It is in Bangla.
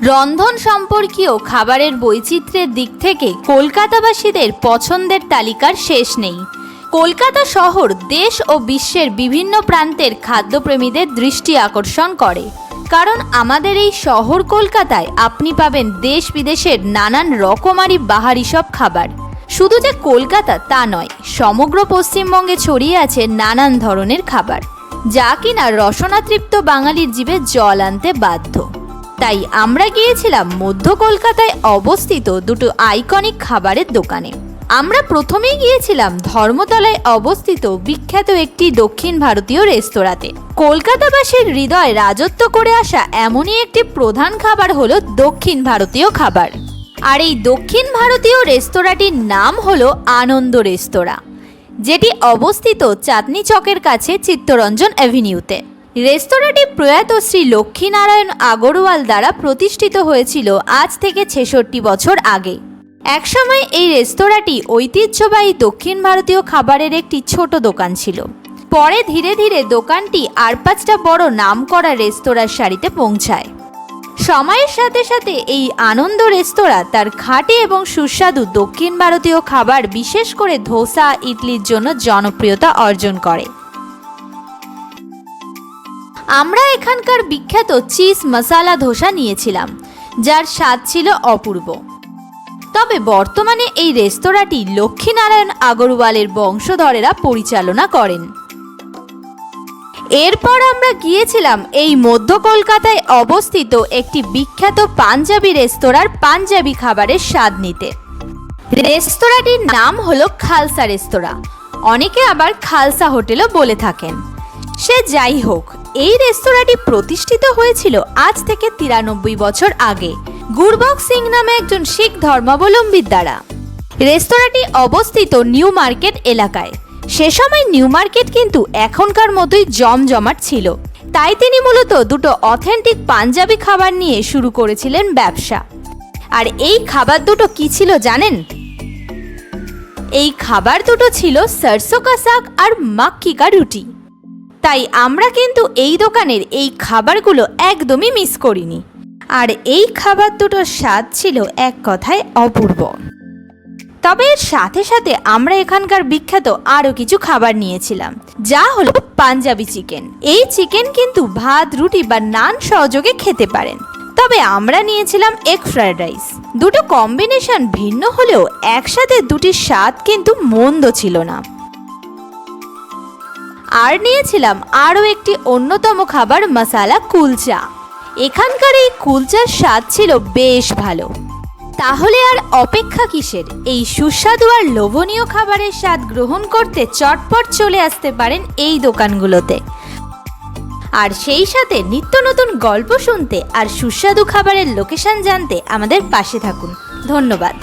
রন্ধন সম্পর্কীয় খাবারের বৈচিত্র্যের দিক থেকে কলকাতাবাসীদের পছন্দের তালিকার শেষ নেই। কলকাতা শহর দেশ ও বিশ্বের বিভিন্ন প্রান্তের খাদ্যপ্রেমীদের দৃষ্টি আকর্ষণ করে, কারণ আমাদের এই শহর কলকাতায় আপনি পাবেন দেশ বিদেশের নানান রকমারি বাহারি সব খাবার। শুধু যে কলকাতা তা নয়, সমগ্র পশ্চিমবঙ্গে ছড়িয়ে আছে নানান ধরনের খাবার, যা কিনা রসনাতৃপ্ত বাঙালির জিভে জল আনতে বাধ্য। তাই আমরা গিয়েছিলাম মধ্য কলকাতায় অবস্থিত দুটো আইকনিক খাবারের দোকানে। আমরা প্রথমেই গিয়েছিলাম ধর্মতলায় অবস্থিত বিখ্যাত একটি দক্ষিণ ভারতীয় রেস্তোরাঁতে। কলকাতাবাসীর হৃদয় রাজত্ব করে আসা এমনই একটি প্রধান খাবার হলো দক্ষিণ ভারতীয় খাবার। আর এই দক্ষিণ ভারতীয় রেস্তোরাঁটির নাম হলো আনন্দ রেস্তোরাঁ, যেটি অবস্থিত চাঁদনি চকের কাছে চিত্তরঞ্জন অ্যাভিনিউতে। রেস্তোরাঁটি প্রয়াত শ্রী লক্ষ্মীনারায়ণ আগরওয়াল দ্বারা প্রতিষ্ঠিত হয়েছিল আজ থেকে 66 বছর আগে। একসময় এই রেস্তোরাঁটি ঐতিহ্যবাহী দক্ষিণ ভারতীয় খাবারের একটি ছোট দোকান ছিল। পরে ধীরে ধীরে দোকানটি আর 5টা বড় নামকরা রেস্তোরাঁর সারিতে পৌঁছায়। সময়ের সাথে সাথে এই আনন্দ রেস্তোরাঁ তার খাঁটি এবং সুস্বাদু দক্ষিণ ভারতীয় খাবার, বিশেষ করে ধোসা, ইডলির জন্য জনপ্রিয়তা অর্জন করে। আমরা এখানকার বিখ্যাত চিজ মশালা ধোসা নিয়েছিলাম, যার স্বাদ ছিল অপূর্ব। তবে বর্তমানে এই রেস্তোরাঁটি লক্ষ্মীনারায়ণ আগরওয়ালের বংশধরেরা পরিচালনা করেন। এরপর আমরা গিয়েছিলাম এই মধ্য কলকাতায় অবস্থিত একটি বিখ্যাত পাঞ্জাবি রেস্তোরাঁর পাঞ্জাবি খাবারের স্বাদ নিতে। রেস্তোরাঁটির নাম হলো খালসা রেস্তোরাঁ, অনেকে আবার খালসা হোটেলও বলে থাকেন। সে যাই হোক, এই রেস্তোরাঁটি প্রতিষ্ঠিত হয়েছিল আজ থেকে 93 বছর আগে গুরবক্স সিং নামে একজন শিখ ধর্মাবলম্বীর দ্বারা। রেস্তোরাঁটি অবস্থিত নিউ মার্কেট এলাকায়। সে সময় নিউ মার্কেট কিন্তু এখনকার মতোই জমজমাট ছিল, তাই তিনি মূলত দুটো অথেন্টিক পাঞ্জাবি খাবার নিয়ে শুরু করেছিলেন ব্যবসা। আর এই খাবার দুটো কি ছিল জানেন? এই খাবার দুটো ছিল সরসো কা শাক আর মাক্কি কা রুটি। তাই আমরা কিন্তু এই দোকানের এই খাবারগুলো একদমই মিস করিনি। আর এই খাবার দুটোর স্বাদ ছিল এক কথায় অপূর্ব। তবে এর সাথে সাথে আমরা এখানকার বিখ্যাত আরও কিছু খাবার নিয়েছিলাম, যা হলো পাঞ্জাবি চিকেন। এই চিকেন কিন্তু ভাত, রুটি বা নান সহযোগে খেতে পারেন। তবে আমরা নিয়েছিলাম এগ ফ্রাইড রাইস। দুটো কম্বিনেশন ভিন্ন হলেও একসাথে দুটির স্বাদ কিন্তু মন্দ ছিল না। আর নিয়েছিলাম আরও একটি অন্যতম খাবার, মশালা কুলচা। এখানকার এই কুলচার স্বাদ ছিল বেশ ভালো। তাহলে আর অপেক্ষা কিসের? এই সুস্বাদু আর লোভনীয় খাবারের স্বাদ গ্রহণ করতে চটপট চলে আসতে পারেন এই দোকানগুলোতে। আর সেই সাথে নিত্য নতুন গল্প শুনতে আর সুস্বাদু খাবারের লোকেশন জানতে আমাদের পাশে থাকুন। ধন্যবাদ।